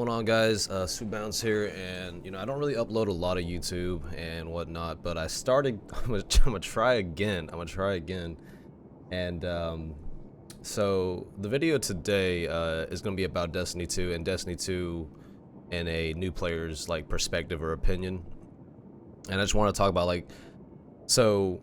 going on, guys? Supabounce here, and I don't really upload a lot of YouTube and whatnot, but I started. I'm gonna try again. And so the video today is gonna be about Destiny 2 and Destiny 2 in a new player's perspective or opinion. And I just want to talk about so.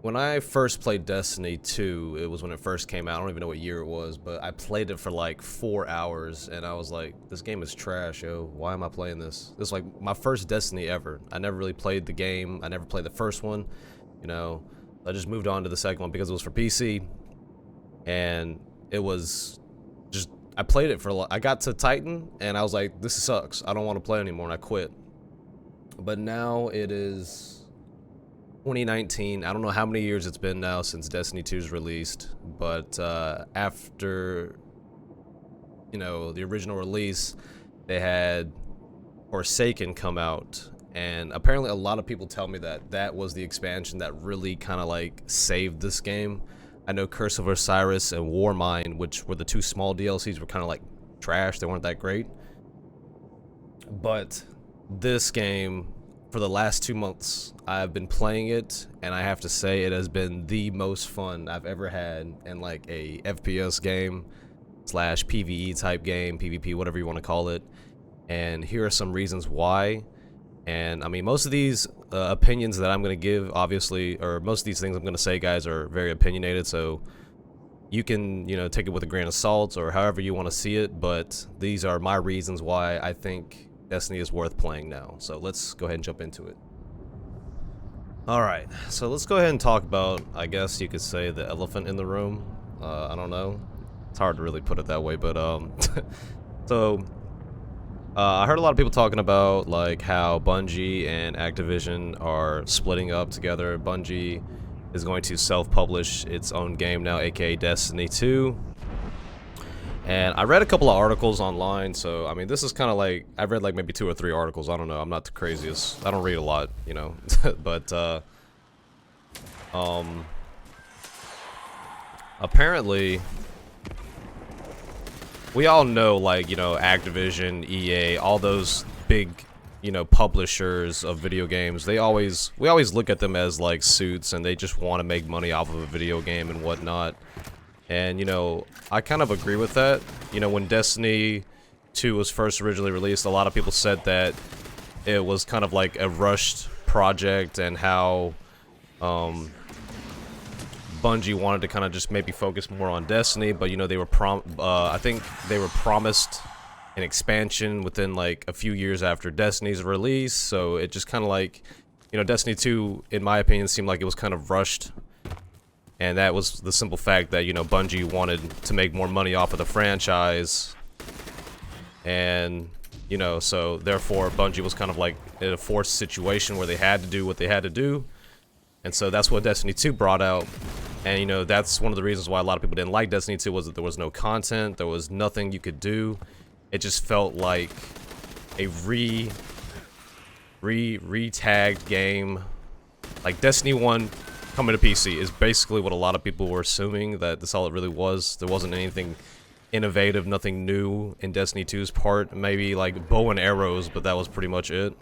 When I first played Destiny 2, it was when it first came out. I don't even know what year it was, but I played it for like 4 hours, and I was like, this game is trash, yo. Why am I playing this? This is like my first Destiny ever. I never really played the game. I never played the first one, I just moved on to the second one because it was for PC, and it was just, I played it for, I got to Titan, and I was like, this sucks. I don't want to play anymore, and I quit. But now it is 2019. I don't know how many years it's been now since Destiny 2's released, but after the original release, they had Forsaken come out, and apparently a lot of people tell me that that was the expansion that really kind of saved this game. I know Curse of Osiris and Warmind, which were the two small DLCs, were kind of trash. They weren't that great, but this game, for the last 2 months, I've been playing it, and I have to say it has been the most fun I've ever had in a FPS game slash PvE type game, PvP, whatever you want to call it. And here are some reasons why. And I mean, most of these opinions that I'm going to give, obviously, or most of these things I'm going to say, guys, are very opinionated, so you can, take it with a grain of salt or however you want to see it, but these are my reasons why I think Destiny is worth playing now. So let's go ahead and jump into it. Alright, so let's go ahead and talk about, I guess you could say, the elephant in the room. I don't know. It's hard to really put it that way, but so I heard a lot of people talking about how Bungie and Activision are splitting up together. Bungie is going to self-publish its own game now, aka Destiny 2. And I read a couple of articles online, so I mean, this is kind of I've read maybe 2 or 3 articles. I don't know. I'm not the craziest. I don't read a lot, but apparently, we all know Activision, EA, all those big publishers of video games. We always look at them as suits, and they just want to make money off of a video game and whatnot. And, I kind of agree with that. When Destiny 2 was first originally released, a lot of people said that it was kind of a rushed project, and how Bungie wanted to kind of just maybe focus more on Destiny, but, they were I think they were promised an expansion within a few years after Destiny's release, so it just kind of Destiny 2, in my opinion, seemed like it was kind of rushed. And that was the simple fact that, Bungie wanted to make more money off of the franchise. And, so therefore Bungie was kind of in a forced situation where they had to do what they had to do. And so that's what Destiny 2 brought out. And, that's one of the reasons why a lot of people didn't like Destiny 2, was that there was no content, there was nothing you could do. It just felt like a re-tagged game. Destiny 1 coming to PC is basically what a lot of people were assuming, that that's all it really was. There wasn't anything innovative, nothing new in Destiny 2's part. Maybe bow and arrows, but that was pretty much it.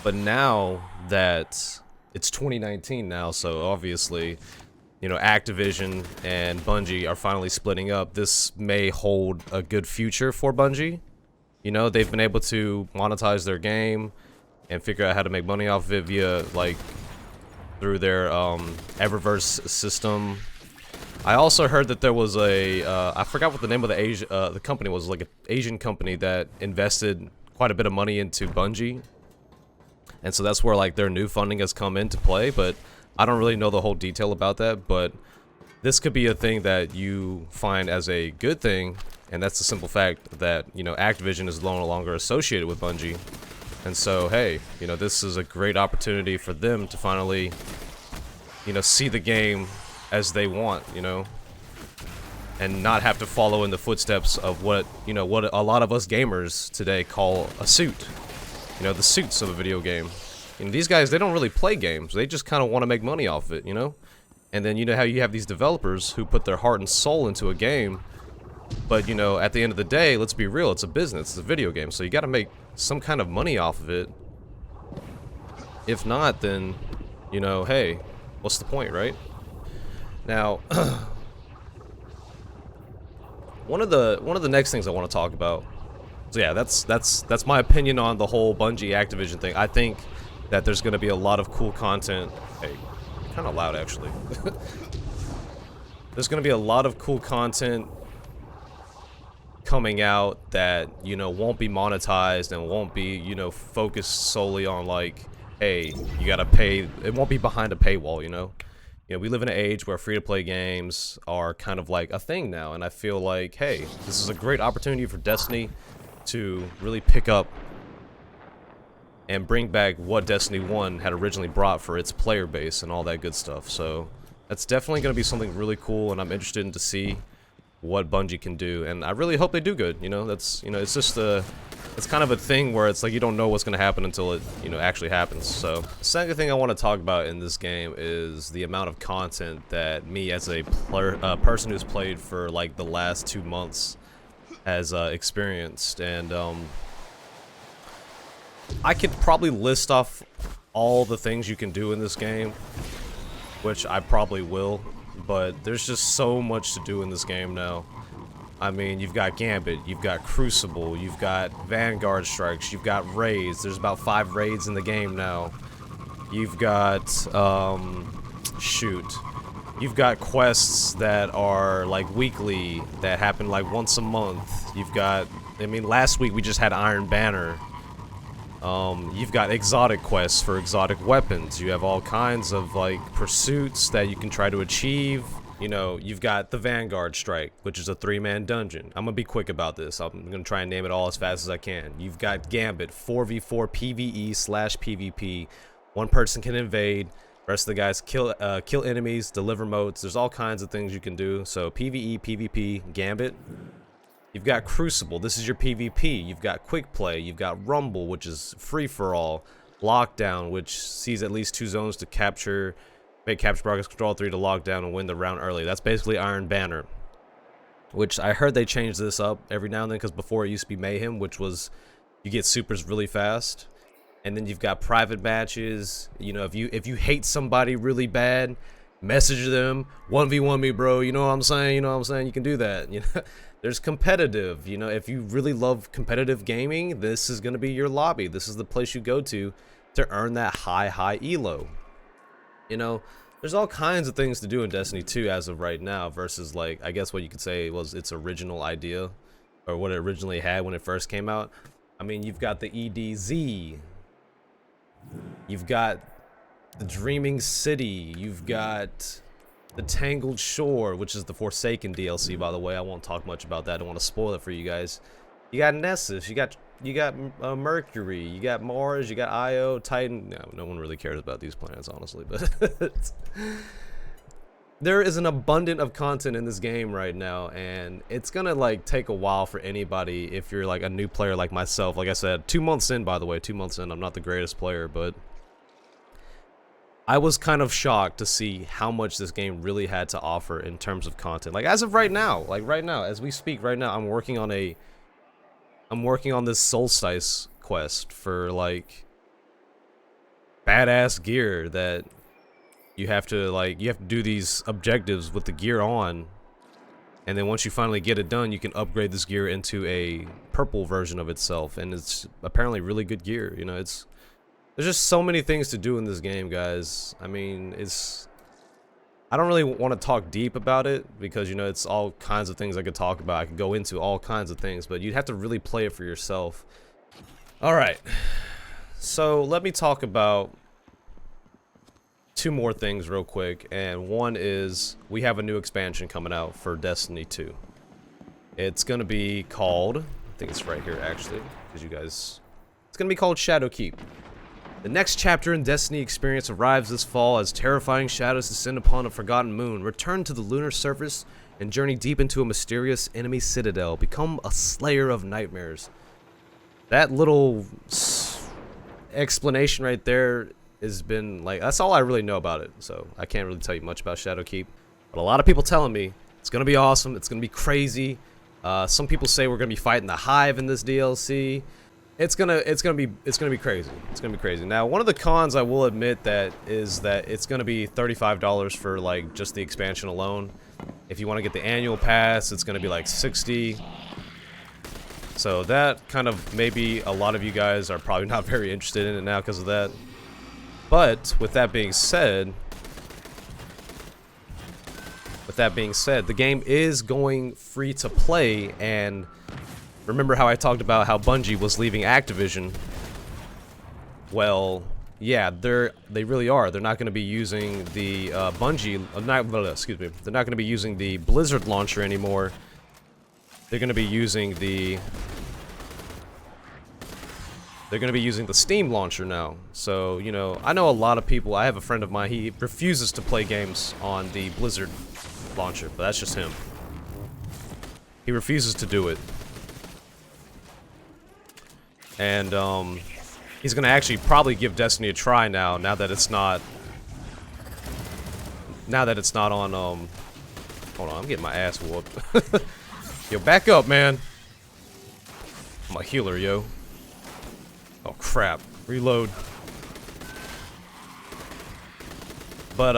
But now that it's 2019 now, so obviously, Activision and Bungie are finally splitting up. This may hold a good future for Bungie. They've been able to monetize their game and figure out how to make money off of it via through their Eververse system. I also heard that there was a I forgot what the name of the company was, an Asian company that invested quite a bit of money into Bungie, and so that's where their new funding has come into play. But I don't really know the whole detail about that. But this could be a thing that you find as a good thing, and that's the simple fact that Activision is no longer associated with Bungie. And so, hey, this is a great opportunity for them to finally, see the game as they want, and not have to follow in the footsteps of what a lot of us gamers today call a suit. The suits of a video game. These guys, they don't really play games. They just kind of want to make money off of it, And then how you have these developers who put their heart and soul into a game, But, you know, at the end of the day, let's be real, it's a business, it's a video game, so you gotta make some kind of money off of it. If not, then, you know, hey, what's the point, right? Now, one of the next things I want to talk about. So yeah, that's my opinion on the whole Bungie Activision thing. I think that there's going to be a lot of cool content. Hey, kind of loud actually. There's going to be a lot of cool content coming out that, you know, won't be monetized and won't be, you know, focused solely on like, hey, you got to pay. It won't be behind a paywall, you know. You know, we live in an age where free-to-play games are kind of like a thing now, and I feel like, hey, this is a great opportunity for Destiny to really pick up and bring back what Destiny 1 had originally brought for its player base and all that good stuff. So that's definitely going to be something really cool, and I'm interested in to see what Bungie can do, and I really hope they do good. You know, that's, you know, it's just it's kind of a thing where it's like you don't know what's going to happen until it, you know, actually happens. So the second thing I want to talk about in this game is the amount of content that me as a person who's played for like the last 2 months has experienced, and I could probably list off all the things you can do in this game, which I probably will, but there's just so much to do in this game now. I mean, you've got Gambit, you've got Crucible, you've got Vanguard Strikes, you've got raids. There's about 5 raids in the game now. You've got, shoot. You've got quests that are, like, weekly, that happen, like, once a month. You've got, I mean, last week we just had Iron Banner. You've got exotic quests for exotic weapons. You have all kinds of, like, pursuits that you can try to achieve. You know, you've got the Vanguard Strike, which is a 3-man dungeon. I'm gonna be quick about this. I'm gonna try and name it all as fast as I can. You've got Gambit, 4v4 PvE/PvP. One person can invade. Rest of the guys kill enemies, deliver motes. There's all kinds of things you can do. So PvE, PvP, Gambit. You've got Crucible. This is your PvP. You've got Quick Play. You've got Rumble, which is free for all. Lockdown, which sees at least 2 zones to capture. Make capture progress, control 3 to lock down and win the round early. That's basically Iron Banner, which I heard they changed this up every now and then, because before it used to be Mayhem, which was you get supers really fast. And then you've got private matches. You know, if you hate somebody really bad, message them, 1v1 me, bro. You know what I'm saying? You know what I'm saying? You can do that. You know, there's competitive. You know, if you really love competitive gaming, this is gonna be your lobby. This is the place you go to earn that high elo. You know, there's all kinds of things to do in Destiny 2 as of right now versus, like, I guess what you could say was its original idea, or what it originally had when it first came out. I mean, you've got the EDZ, you've got the Dreaming City, you've got the Tangled Shore, which is the Forsaken DLC, by the way. I won't talk much about that. I don't want to spoil it for you guys. You got Nessus, you got Mercury, you got Mars, you got Io, Titan. No one really cares about these planets, honestly, but there is an abundance of content in this game right now, and it's gonna, like, take a while for anybody if you're, like, a new player like myself. Like I said, 2 months in, by the way, 2 months in. I'm not the greatest player, but I was kind of shocked to see how much this game really had to offer in terms of content. Like, as of right now, as we speak right now, I'm working on this Solstice quest for, like, badass gear that you have to do these objectives with the gear on, and then once you finally get it done, you can upgrade this gear into a purple version of itself, and it's apparently really good gear. You know, there's just so many things to do in this game, guys. I mean, I don't really want to talk deep about it because, you know, it's all kinds of things I could talk about. I could go into all kinds of things, but you'd have to really play it for yourself. Alright, so let me talk about 2 more things real quick, and one is we have a new expansion coming out for Destiny 2. It's going to be called, I think it's right here actually, because it's going to be called Shadowkeep. The next chapter in Destiny experience arrives this fall as terrifying shadows descend upon a forgotten moon. Return to the lunar surface and journey deep into a mysterious enemy citadel. Become a slayer of nightmares. That little explanation right there has been, like, that's all I really know about it. So I can't really tell you much about Shadowkeep. But a lot of people telling me it's going to be awesome. It's going to be crazy. Some people say we're gonna be fighting the Hive in this DLC. It's gonna be crazy. It's gonna be crazy. Now, one of the cons I will admit that is that it's gonna be $35 for like just the expansion alone. If you want to get the annual pass, it's gonna be like $60. So that kind of, maybe a lot of you guys are probably not very interested in it now because of that. But with that being said, the game is going free to play, and remember how I talked about how Bungie was leaving Activision? Well, yeah, they really are. They're not going to be using the they're not going to be using the Blizzard launcher anymore. They're going to be using the Steam launcher now. So, you know, I know a lot of people. I have a friend of mine, he refuses to play games on the Blizzard launcher, but that's just him. He refuses to do it. And he's gonna actually probably give Destiny a try now that it's not on hold on, I'm getting my ass whooped. Yo, back up, man. I'm a healer, yo. Oh crap. Reload. But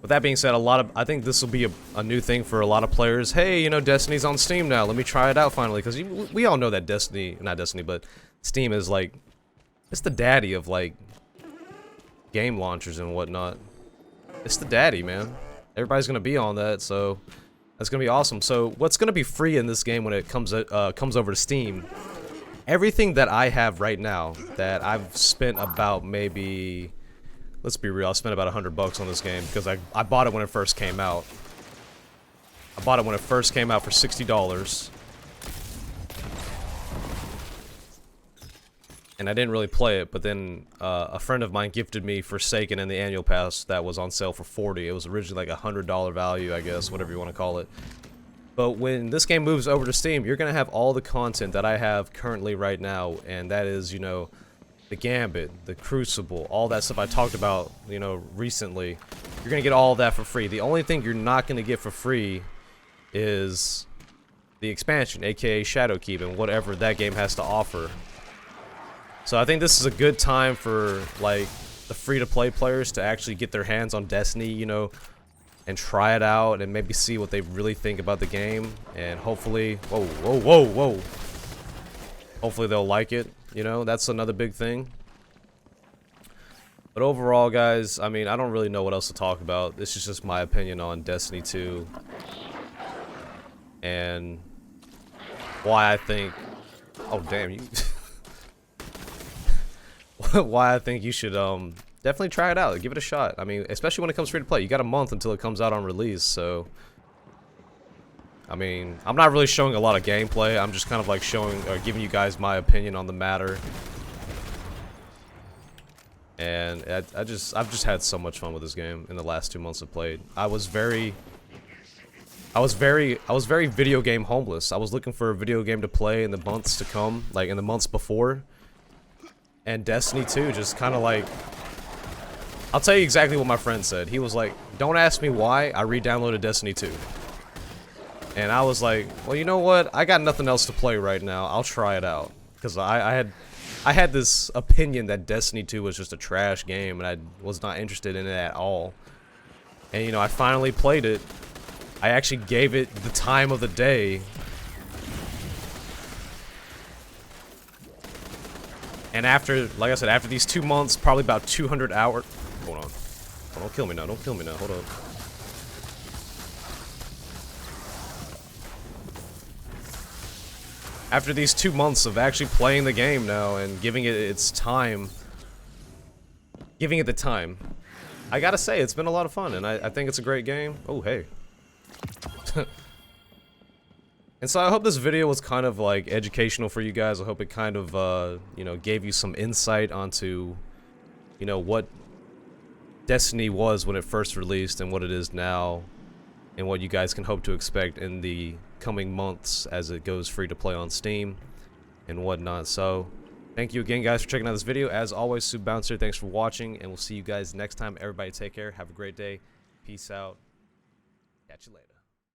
with that being said, I think this will be a new thing for a lot of players. Hey, you know, Destiny's on Steam now. Let me try it out finally, because we all know that but Steam is like, it's the daddy of like game launchers and whatnot. It's the daddy, man. Everybody's gonna be on that, so that's gonna be awesome. So what's gonna be free in this game when it comes over to Steam? Everything that I have right now that I've spent about maybe. Let's be real, I spent about $100 on this game because I bought it when it first came out. I bought it when it first came out for $60. And I didn't really play it, but then a friend of mine gifted me Forsaken and the annual pass that was on sale for $40. It was originally like a $100 value, I guess, whatever you want to call it. But when this game moves over to Steam, you're going to have all the content that I have currently right now, and that is, you know, the Gambit, the Crucible, all that stuff I talked about, you know, recently. You're gonna get all of that for free. The only thing you're not gonna get for free is the expansion, aka Shadowkeep, and whatever that game has to offer. So I think this is a good time for like the free-to-play players to actually get their hands on Destiny, you know, and try it out and maybe see what they really think about the game, and hopefully, whoa. Hopefully they'll like it. You know, that's another big thing. But overall, guys, I mean, I don't really know what else to talk about. This is just my opinion on Destiny 2. And why I think... Oh, damn, you... why I think you should definitely try it out. Give it a shot. I mean, especially when it comes free to play. You got a month until it comes out on release, so... I mean, I'm not really showing a lot of gameplay. I'm just kind of like showing or giving you guys my opinion on the matter. And I've just had so much fun with this game in the last 2 months I've played. I was very video game homeless. I was looking for a video game to play in the months to come, like in the months before. And Destiny 2 just kind of like... I'll tell you exactly what my friend said. He was like, "Don't ask me why, I re-downloaded Destiny 2. And I was like, well, you know what? I got nothing else to play right now. I'll try it out. Because I had this opinion that Destiny 2 was just a trash game, and I was not interested in it at all. And, you know, I finally played it. I actually gave it the time of the day. And after, like I said, after these 2 months, probably about 200 hours... Hold on. Oh, don't kill me now. Don't kill me now. Hold up. After these 2 months of actually playing the game now and giving it its time, I gotta say, it's been a lot of fun, and I think it's a great game. Oh, hey. And so I hope this video was kind of like educational for you guys. I hope it kind of, you know, gave you some insight onto, you know, what Destiny was when it first released and what it is now, and what you guys can hope to expect in the coming months as it goes free to play on Steam and whatnot. So thank you again, guys, for checking out this video. As always, Supabounce here. Thanks for watching, and we'll see you guys next time. Everybody take care. Have a great day. Peace out. Catch you later.